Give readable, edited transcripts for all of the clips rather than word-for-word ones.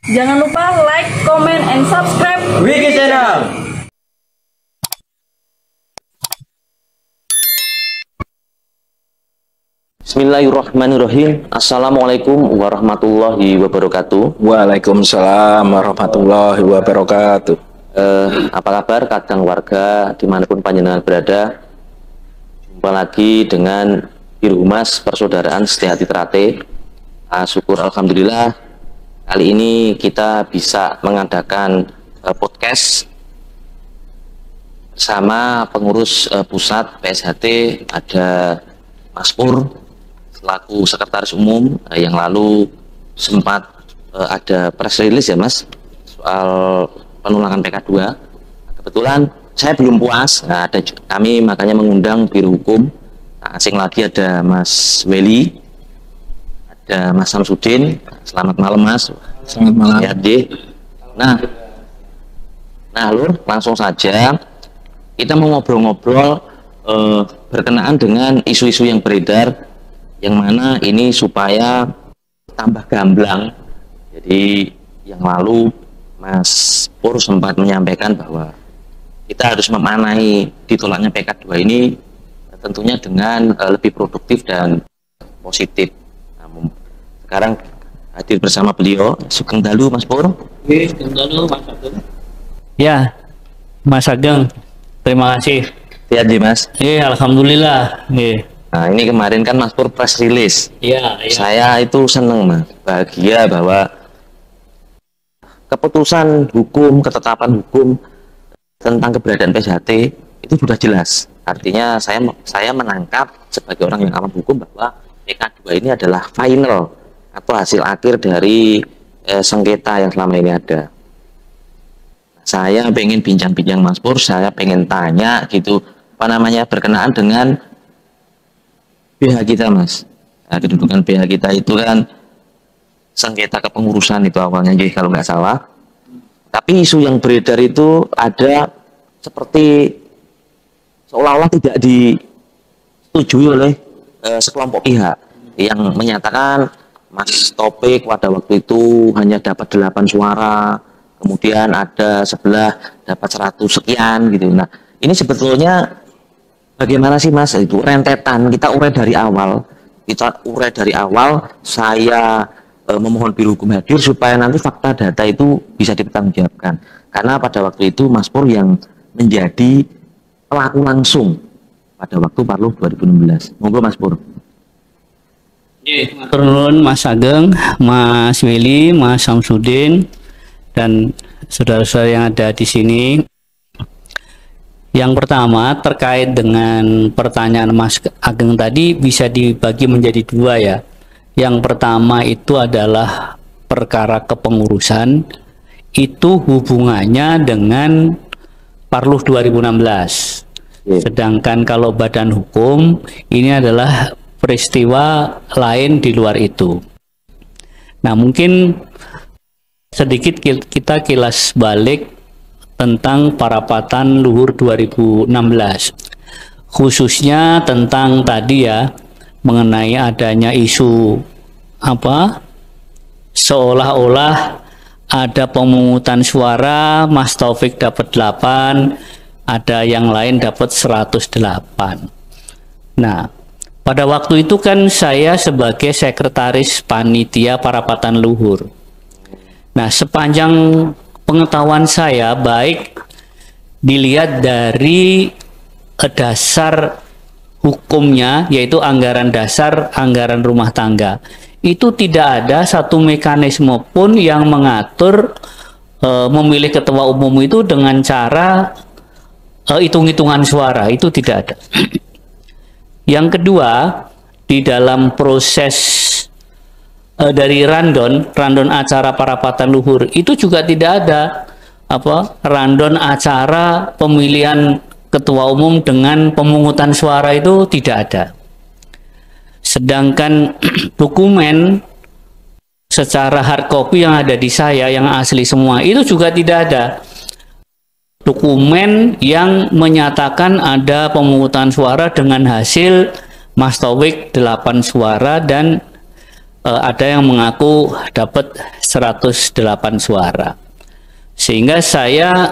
Jangan lupa like, comment, and subscribe Wiki Channel. Bismillahirrahmanirrahim. Assalamualaikum warahmatullahi wabarakatuh. Waalaikumsalam warahmatullahi wabarakatuh. Apa kabar kadang warga dimanapun panjenengan berada? Jumpa lagi dengan Biro Humas Persaudaraan Setiahati Trate. Syukur alhamdulillah kali ini kita bisa mengadakan podcast bersama pengurus pusat PSHT, ada Mas Pur selaku sekretaris umum. Yang lalu sempat ada press release ya Mas soal penolakan PK2. Kebetulan saya belum puas, kami makanya mengundang Biro Hukum. Asing lagi ada Mas Weli, ada Mas Samsudin. Selamat malam Mas. Selamat malam. Ya, nah Lur, langsung saja kita mau ngobrol-ngobrol berkenaan dengan isu-isu yang beredar, yang mana ini supaya tambah gamblang. Jadi yang lalu Mas Pur sempat menyampaikan bahwa kita harus memaknai ditolaknya PK2 ini tentunya dengan lebih produktif dan positif. Nah, sekarang hadir bersama beliau, Sugeng Dalu Mas Pur. Sugeng Dalu Mas Ageng. Ya, Mas Ageng, terima kasih. Ya, Mas. Alhamdulillah. Nah, ini kemarin kan Mas Pur press release. Iya. Saya itu seneng Mas, bahagia bahwa keputusan hukum, ketetapan hukum tentang keberadaan PSHT itu sudah jelas. Artinya saya menangkap sebagai orang yang awam hukum bahwa PK2 ini adalah final atau hasil akhir dari sengketa yang selama ini ada. Saya pengen bincang-bincang Mas Pur, saya pengen tanya gitu, berkenaan dengan BH kita Mas. Nah, kedudukan BH kita itu kan sengketa kepengurusan itu awalnya kalau nggak salah. Tapi isu yang beredar itu ada seperti seolah-olah tidak disetujui oleh sekelompok pihak yang menyatakan Mas Topik pada waktu itu hanya dapat 8 suara, kemudian ada sebelah dapat 100 sekian gitu. Nah, ini sebetulnya bagaimana sih Mas itu rentetan? Kita urai dari awal. Saya memohon Biro Hukum hadir supaya nanti fakta data itu bisa dipertanggungjawabkan. Karena pada waktu itu Mas Pur yang menjadi pelaku langsung pada waktu Parluh 2016. Monggo Mas Pur. Turun Mas Ageng, Mas Willy, Mas Samsudin, dan saudara-saudara yang ada di sini. Yang pertama terkait dengan pertanyaan Mas Ageng tadi bisa dibagi menjadi dua ya. Yang pertama itu adalah perkara kepengurusan, itu hubungannya dengan Parluh 2016. Sedangkan kalau badan hukum ini adalah peristiwa lain di luar itu. Nah, mungkin sedikit kita kilas balik tentang parapatan luhur 2016, khususnya tentang tadi ya, mengenai adanya isu seolah-olah ada pemungutan suara, Mas Taufik dapat 8, ada yang lain dapat 108. Nah, pada waktu itu kan saya sebagai sekretaris panitia parapatan luhur. Nah, sepanjang pengetahuan saya, baik dilihat dari dasar hukumnya, yaitu anggaran dasar, anggaran rumah tangga, itu tidak ada satu mekanisme pun yang mengatur memilih ketua umum itu dengan cara hitung-hitungan suara, itu tidak ada. Yang kedua, di dalam proses dari random acara parapatan luhur itu juga tidak ada random acara pemilihan ketua umum dengan pemungutan suara, itu tidak ada. Sedangkan dokumen secara hard copy yang ada di saya yang asli semua itu juga tidak ada dokumen yang menyatakan ada pemungutan suara dengan hasil Mas Taufik 8 suara dan ada yang mengaku dapat 108 suara. Sehingga saya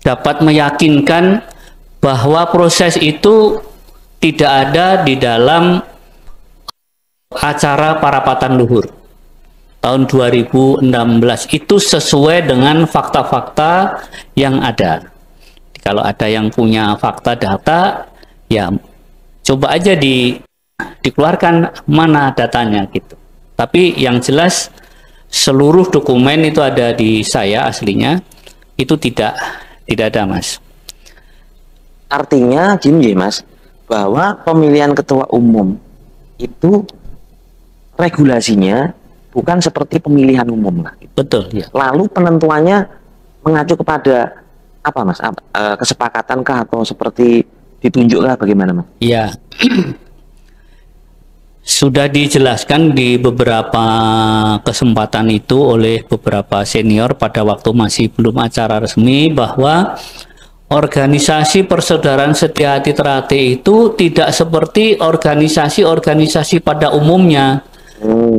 dapat meyakinkan bahwa proses itu tidak ada di dalam acara parapatan luhur tahun 2016. Itu sesuai dengan fakta-fakta yang ada. Kalau ada yang punya fakta data, ya coba aja dikeluarkan mana datanya gitu. Tapi yang jelas seluruh dokumen itu ada di saya aslinya, itu tidak ada, Mas. Artinya gini Mas, bahwa pemilihan ketua umum itu regulasinya bukan seperti pemilihan umum lah. Betul, ya. Lalu penentuannya mengacu kepada apa Mas? Kesepakatankah atau seperti ditunjukkah bagaimana Mas? Ya. Sudah dijelaskan di beberapa kesempatan itu oleh beberapa senior pada waktu masih belum acara resmi bahwa organisasi persaudaraan setia hati Ternate itu tidak seperti organisasi-organisasi pada umumnya,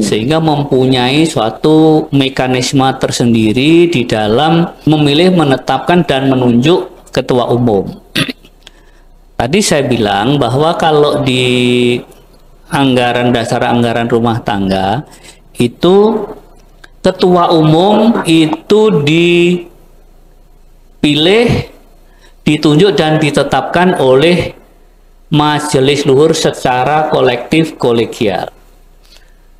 sehingga mempunyai suatu mekanisme tersendiri di dalam memilih, menetapkan, dan menunjuk ketua umum. Tadi saya bilang bahwa kalau di anggaran dasar anggaran rumah tangga itu ketua umum itu dipilih, ditunjuk dan ditetapkan oleh majelis luhur secara kolektif kolegial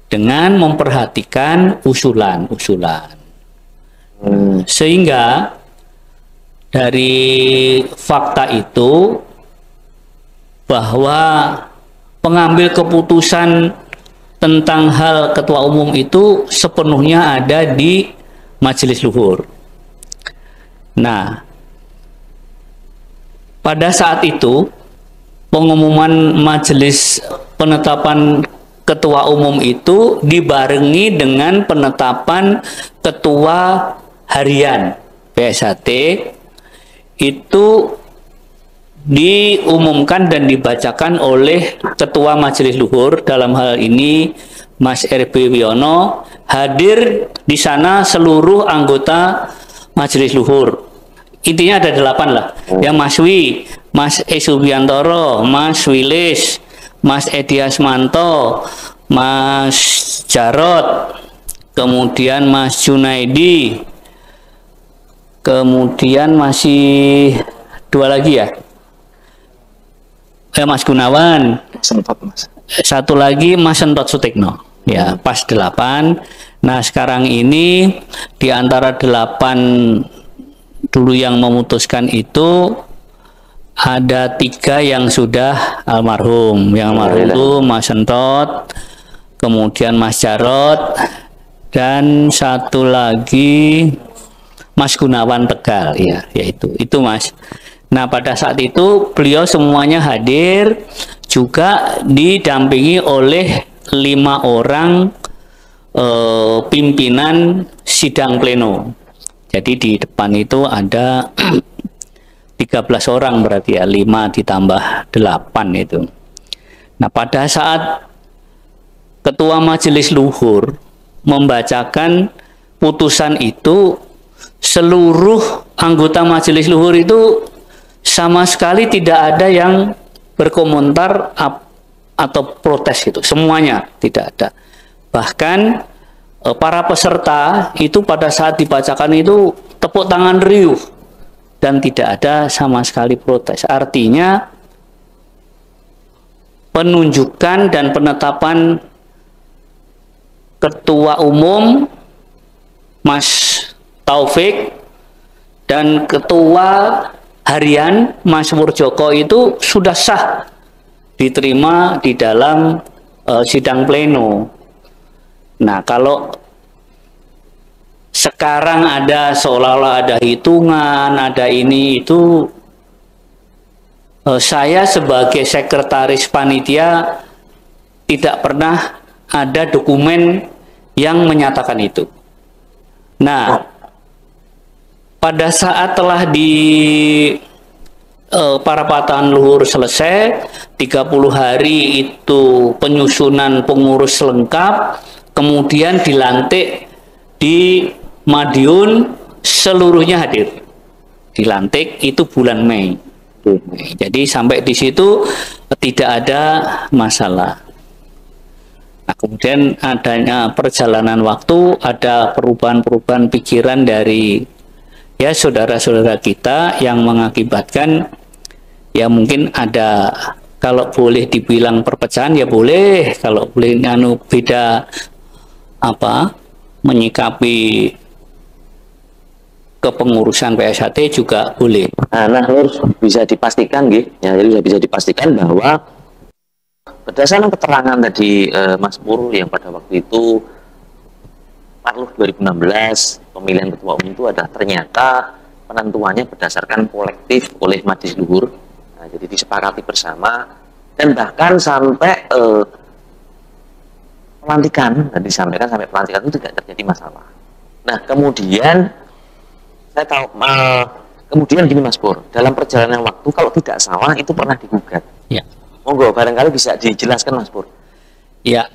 dengan memperhatikan usulan-usulan. Sehingga dari fakta itu bahwa pengambil keputusan tentang hal ketua umum itu sepenuhnya ada di majelis luhur. Nah, pada saat itu pengumuman majelis penetapan ketua umum itu dibarengi dengan penetapan ketua harian PSHT itu diumumkan dan dibacakan oleh Ketua Majelis Luhur, dalam hal ini Mas RB Wiono. Hadir di sana seluruh anggota Majelis Luhur. Intinya ada 8 lah. Ya, Mas Wi, Mas Esubiantoro, Mas Wilis, Mas Edi Asmanto, Mas Jarot, kemudian Mas Junaidi, kemudian masih 2 lagi ya. Mas Gunawan, Sentot, Mas. satu lagi Mas Sentot Sutikno, ya pas 8. Nah sekarang ini di antara 8 dulu yang memutuskan itu ada 3 yang sudah almarhum. Yang almarhum itu Mas Sentot, kemudian Mas Jarot, dan satu lagi Mas Gunawan Tegal, ya, yaitu itu Mas. Nah pada saat itu beliau semuanya hadir, juga didampingi oleh 5 orang pimpinan sidang pleno. Jadi di depan itu ada 13 orang berarti ya, 5 ditambah 8 itu. Nah pada saat Ketua Majelis Luhur membacakan putusan itu, seluruh anggota Majelis Luhur itu sama sekali tidak ada yang berkomentar atau protes gitu, semuanya tidak ada. Bahkan para peserta itu pada saat dibacakan itu tepuk tangan riuh dan tidak ada sama sekali protes. Artinya penunjukan dan penetapan ketua umum Mas Taufik dan ketua harian Mas Murjoko itu sudah sah diterima di dalam sidang pleno. Nah kalau sekarang ada seolah-olah ada hitungan, ada ini itu, saya sebagai sekretaris panitia tidak pernah ada dokumen yang menyatakan itu. Nah pada saat telah di parapatan luhur selesai, 30 hari itu penyusunan pengurus lengkap, kemudian dilantik di Madiun, seluruhnya hadir. Dilantik itu bulan Mei. Jadi sampai di situ tidak ada masalah. Nah, kemudian adanya perjalanan waktu, ada perubahan-perubahan pikiran dari ya saudara-saudara kita yang mengakibatkan ya mungkin ada, kalau boleh dibilang perpecahan ya boleh, kalau boleh beda menyikapi kepengurusan PSHT juga boleh. Nah, harus bisa dipastikan ya, jadi bisa dipastikan bahwa berdasarkan keterangan tadi Mas Pur yang pada waktu itu Parluh 2016 pemilihan ketua umum itu adalah ternyata penentuannya berdasarkan kolektif oleh Majelis Luhur. Nah, jadi disepakati bersama dan bahkan sampai pelantikan, dan disampaikan sampai pelantikan itu tidak terjadi masalah. Nah, kemudian saya tahu kemudian gini Mas Pur, dalam perjalanan waktu kalau tidak salah itu pernah digugat. Ya. Monggo barangkali bisa dijelaskan Mas Pur. Ya,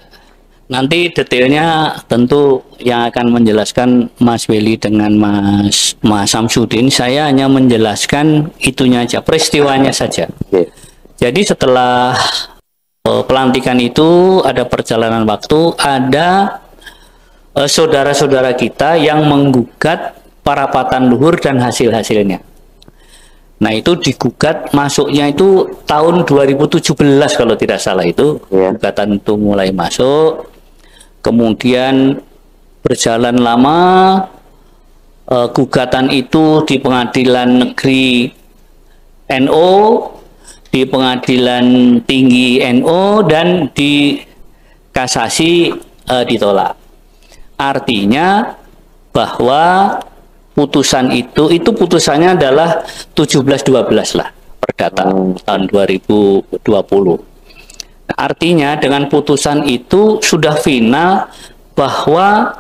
nanti detailnya tentu yang akan menjelaskan Mas Willy dengan Mas Samsudin. Saya hanya menjelaskan itunya aja, peristiwanya saja. Oke. Jadi setelah pelantikan itu ada perjalanan waktu, ada saudara-saudara kita yang menggugat parapatan luhur dan hasil-hasilnya. Nah, itu digugat masuknya itu tahun 2017 kalau tidak salah itu. Ya. Gugatan itu mulai masuk. Kemudian berjalan lama, gugatan itu di Pengadilan Negeri NO, di Pengadilan Tinggi NO, dan di kasasi ditolak. Artinya bahwa putusan itu putusannya adalah 17-12 lah perdata tahun 2020. Nah, artinya dengan putusan itu sudah final bahwa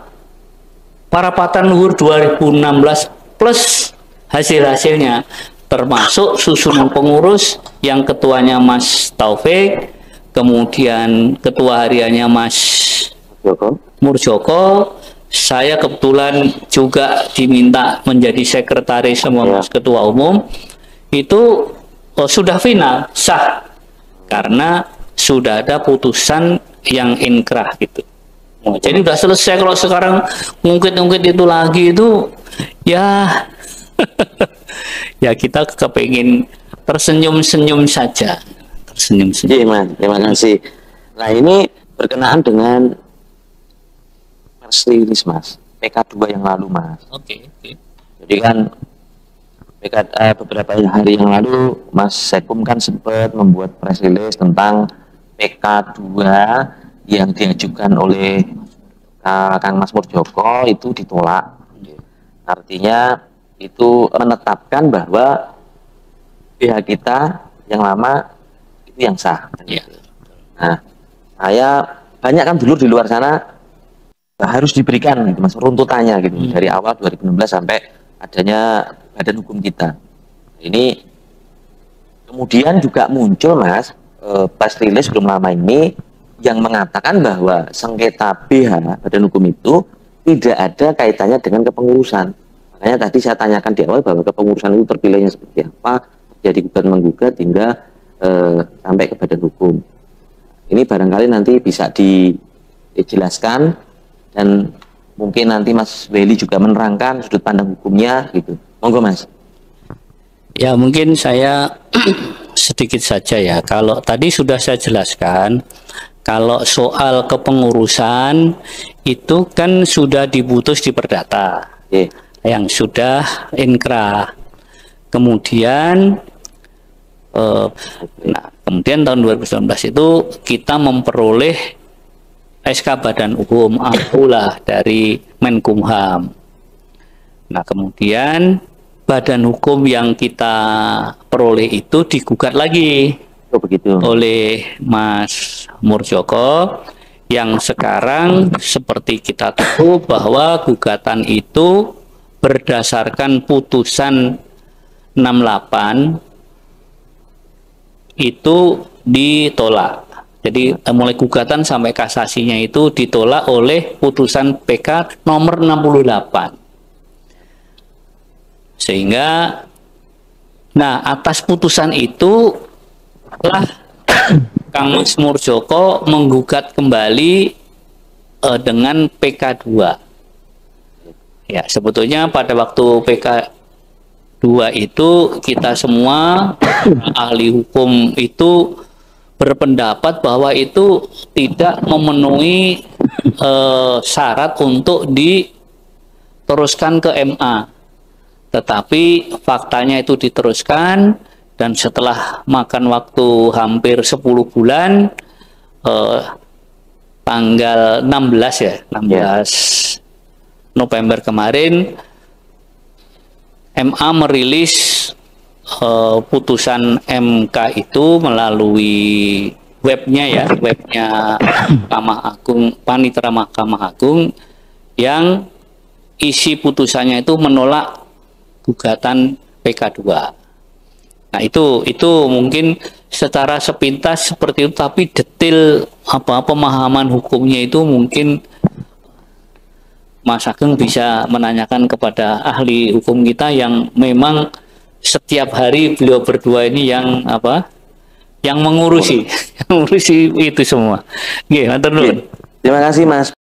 parapatan luhur 2016 plus hasil-hasilnya, termasuk susunan pengurus yang ketuanya Mas Taufik, kemudian ketua hariannya Mas Murjoko. Saya kebetulan juga diminta menjadi sekretaris sama Mas Ketua Umum. Itu sudah final, sah, karena sudah ada putusan yang inkrah gitu. Jadi udah selesai. Kalau sekarang ngungkit-ngungkit itu lagi itu ya ya kita kepingin tersenyum-senyum saja, tersenyum-senyum. Iya Mas, terima kasih. Nah, ini berkenaan dengan rilis Mas, PK2 yang lalu Mas. Oke. Jadi kan beberapa hari yang lalu Mas Sekum kan sempat membuat press release tentang PK2 yang diajukan oleh Kang Mas Murjoko itu ditolak. Artinya itu menetapkan bahwa pihak kita yang lama itu yang sah. Ya. Nah, saya banyak kan dulu di luar sana harus diberikan gitu, Mas, runtutannya gitu dari awal 2016 sampai adanya badan hukum kita. Ini kemudian juga muncul Mas press release belum lama ini yang mengatakan bahwa sengketa BH badan hukum itu tidak ada kaitannya dengan kepengurusan. Makanya tadi saya tanyakan di awal bahwa kepengurusan itu terpilihnya seperti apa, jadi gugat menggugat hingga sampai ke badan hukum. Ini barangkali nanti bisa dijelaskan dan mungkin nanti Mas Willy juga menerangkan sudut pandang hukumnya gitu. Monggo Mas. Ya, mungkin saya sedikit saja ya. Kalau tadi sudah saya jelaskan, kalau soal kepengurusan itu kan sudah diputus di perdata, yang sudah inkrah. Kemudian kemudian tahun 2019 itu kita memperoleh SK Badan Hukum Akulah dari Menkumham. Nah, kemudian badan hukum yang kita peroleh itu digugat lagi oleh Mas Murjoko, yang sekarang seperti kita tahu bahwa gugatan itu berdasarkan putusan 68 itu ditolak. Jadi mulai gugatan sampai kasasinya itu ditolak oleh putusan PK nomor 68. Sehingga nah atas putusan itu telah Kang Mas Murjoko menggugat kembali dengan PK 2. Ya, sebetulnya pada waktu PK 2 itu kita semua ahli hukum itu berpendapat bahwa itu tidak memenuhi syarat untuk diteruskan ke MA. Tetapi faktanya itu diteruskan, dan setelah makan waktu hampir 10 bulan, tanggal 16 ya, 16 November kemarin, MA merilis putusan MK itu melalui webnya ya, webnya Mahkamah Agung, Panitera Mahkamah Agung, yang isi putusannya itu menolak gugatan PK 2. Nah itu mungkin secara sepintas seperti itu, tapi detail pemahaman hukumnya itu mungkin Mas Ageng bisa menanyakan kepada ahli hukum kita yang memang setiap hari beliau berdua ini yang mengurusi mengurusi itu semua. Nggih, matur nuwun. Terima kasih Mas